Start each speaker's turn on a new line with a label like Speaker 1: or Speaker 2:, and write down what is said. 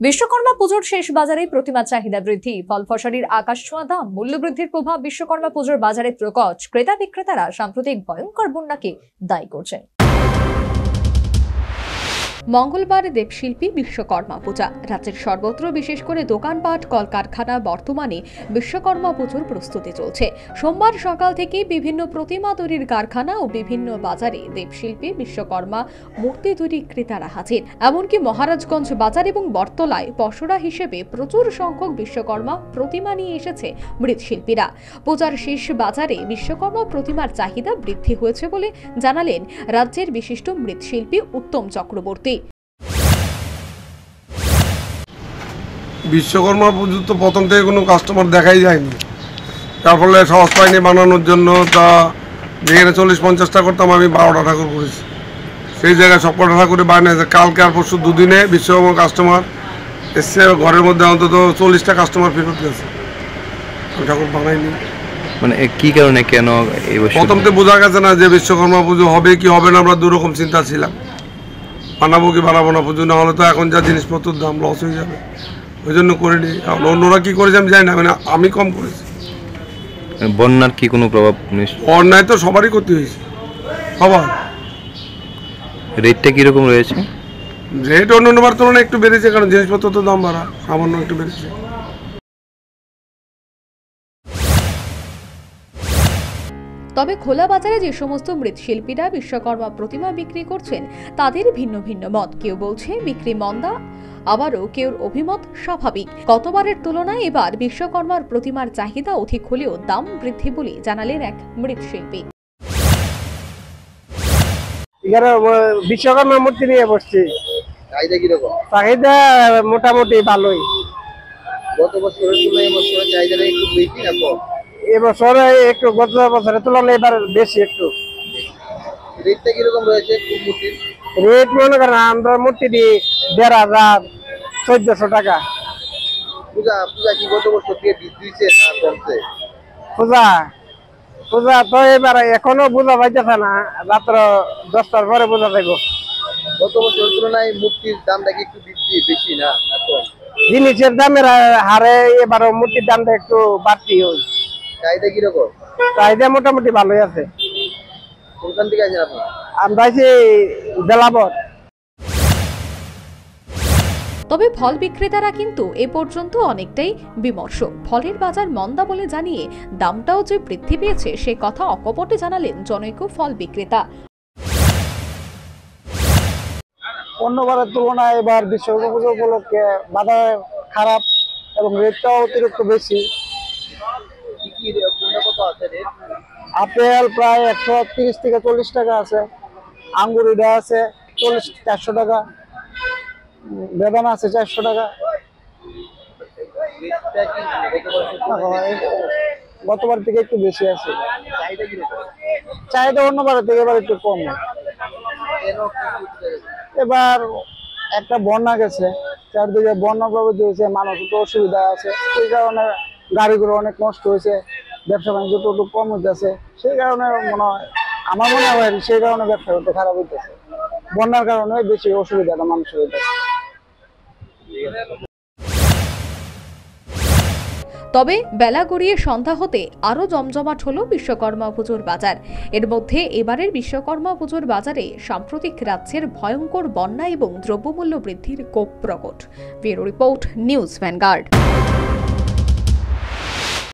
Speaker 1: বিশ্বকর্মা পুজোর শেষ বাজারে প্রতিমা চাহিদা বৃদ্ধি, ফল ফসলের আকাশ ছোঁয়া দাম, মূল্যবৃদ্ধির প্রভাব বিশ্বকর্মা পুজোর বাজারে প্রকট। ক্রেতা বিক্রেতারা সাম্প্রতিক ভয়ঙ্কর বন্যাকে দায়ী করছেন। মঙ্গলবার দেবশিল্পী বিশ্বকর্মা পূজা। রাজ্যের সর্বত্র বিশেষ করে দোকানপাট, কলকারখানা বর্তমানে বিশ্বকর্মা পুজোর প্রস্তুতি চলছে। সোমবার সকাল থেকে বিভিন্ন প্রতিমা তৈরির কারখানা ও বিভিন্ন বাজারে দেবশিল্পী বিশ্বকর্মা মূর্তি তৈরি ক্রেতারা হাজির। এমনকি মহারাজগঞ্জ বাজার এবং বটতলায় পসরা হিসেবে প্রচুর সংখ্যক বিশ্বকর্মা প্রতিমা নিয়ে এসেছে মৃৎশিল্পীরা। পূজার শেষ বাজারে বিশ্বকর্মা প্রতিমার চাহিদা বৃদ্ধি হয়েছে বলে জানালেন রাজ্যের বিশিষ্ট মৃৎশিল্পী উত্তম চক্রবর্তী।
Speaker 2: বিশ্বকর্মা পুজো তো প্রথম থেকে কোনো কাস্টমার দেখাই যায়নি, তার ফলে সহজ পাইনি বানানোর জন্য। তা যেখানে 40-50 টাকা করতাম আমি 12টা ঠাকুর করেছি, সেই জায়গায় সবকটা ঠাকুরে বানিয়েছে। কালকে আর পরশু দুদিনে বিশ্বকর্মা কাস্টমার এসছে, ঘরের মধ্যে অন্তত 40টা কাস্টমার ফেরত গেছে। আমি ঠাকুর বানাইনি।
Speaker 3: মানে কি কারণে, কেন?
Speaker 2: প্রথম থেকে বোঝা গেছে না যে বিশ্বকর্মা পুজো হবে কি হবে না। আমরা দুরকম চিন্তা ছিলাম, বানাবো কি বানাবো না। পুজো না হলে তো এখন যা জিনিসপত্রের দাম লস হয়ে যাবে, ওই জন্য করিনি। অন্যরা কি করেছে আমি জানি না, মানে আমি কম করেছি।
Speaker 3: বন্যার কি কোনো প্রভাব?
Speaker 2: বন্যায় তো সবারই ক্ষতি হয়েছে, সবার।
Speaker 3: রেটটা কিরকম রয়েছে?
Speaker 2: রেট অন্যবার তুলনায় একটু বেড়েছে, কারণ জিনিসপত্র তো দাম বাড়া, সামান্য একটু বেড়েছে।
Speaker 1: তবে খোলা বাজারে যে সমস্ত মৃৎশিল্পীরা বিশ্বকর্মা প্রতিমা বিক্রি করছেন তাদের ভিন্ন ভিন্ন মত। কেউ বলছে বিক্রি মন্দা, আবারও কেউ অভিমত স্বাভাবিক। গতবারের তুলনায় এবার বিশ্বকর্মার প্রতিমার চাহিদা অধিক হলেও দাম বৃদ্ধি বলে জানালেন এক মৃৎশিল্পী।
Speaker 4: বিশ্বকর্মা মূর্তি নিয়ে বসছি, চাহিদা মোটামুটি ভালোই।
Speaker 5: গত বছরের তুলনায় এবছরের চাহিদাটা একটু বেশি না কম?
Speaker 4: এবছরে একটু গত বছরের তুলনায় এবার বেশি একটু।
Speaker 5: রেটটা কিরকম রয়েছে মূর্তির?
Speaker 4: রেট মনে করেন আমরা মূর্তি দিই 1500, 1400 টাকা।
Speaker 5: পূজা কি গত বছর থেকে বৃদ্ধি হয়েছে না কমছে?
Speaker 4: পূজা তো এবার এখনো বোঝা যাইতেছে না, রাত্র 10টার পরে বোঝা যাইব।
Speaker 5: গত বছরের তুলনায় মূর্তির দামটা কি একটু বেশি না কম?
Speaker 4: জিনিসের দামের হারে এবার মূর্তির দামটা একটু বাড়তি হয়।
Speaker 5: চাহিদা কিরকম?
Speaker 4: চাহিদা মোটামুটি ভালোই আছে।
Speaker 5: কোনখান থেকে আসেন আপনি?
Speaker 4: আমরা আছি বেলাবর।
Speaker 1: তবে ফল বিক্রেতারা কিন্তু এ পর্যন্ত অনেকটাই বিমর্ষ। ফলের বাজার মন্দা বলে জানিয়ে দামটাও যে বৃদ্ধি পেয়েছে সে কথা অকপটে জানালেন জনৈক ফল বিক্রেতা।
Speaker 4: অন্যবারের তুলনায় এবার বিশ্বকর্মা পুজো উপলক্ষে বাজার খারাপ এবং রেটটাও অতিরিক্ত বেশি। আপেল প্রায় 130 থেকে 40 টাকা আছে, আঙ্গুর এটা আছে 400 টাকা, বেদানা আছে 400 টাকা। গতবার থেকে একটু বেশি আছে চাহিদা, অন্যবারের থেকে এবার একটু কম। এবার একটা বন্যা গেছে, চারদিকে বন্যা প্রবৃদ্ধি হয়েছে, মানুষ তো অসুবিধা আছে, সেই কারণে গাড়িগুলো অনেক নষ্ট হয়েছে, ব্যবসা বাণিজ্য একটু কম হইতেছে। সেই কারণে মনে হয়, আমার মনে হয় সেই কারণে ব্যবসা করতে খারাপ হইতেছে। বন্যার কারণে বেশি অসুবিধাটা মানুষের হইতেছে।
Speaker 1: তবে বেলা গড়িয়ে সন্ধ্যা হতে আরো জমজমাট হলো বিশ্বকর্মা পুজোর বাজার। এর মধ্যে এবারের বিশ্বকর্মা পুজোর বাজারে সাম্প্রতিক রাজ্যের ভয়ঙ্কর বন্যা এবং দ্রব্যমূল্য বৃদ্ধির কোপ প্রকট। Bureau report, news vanguard.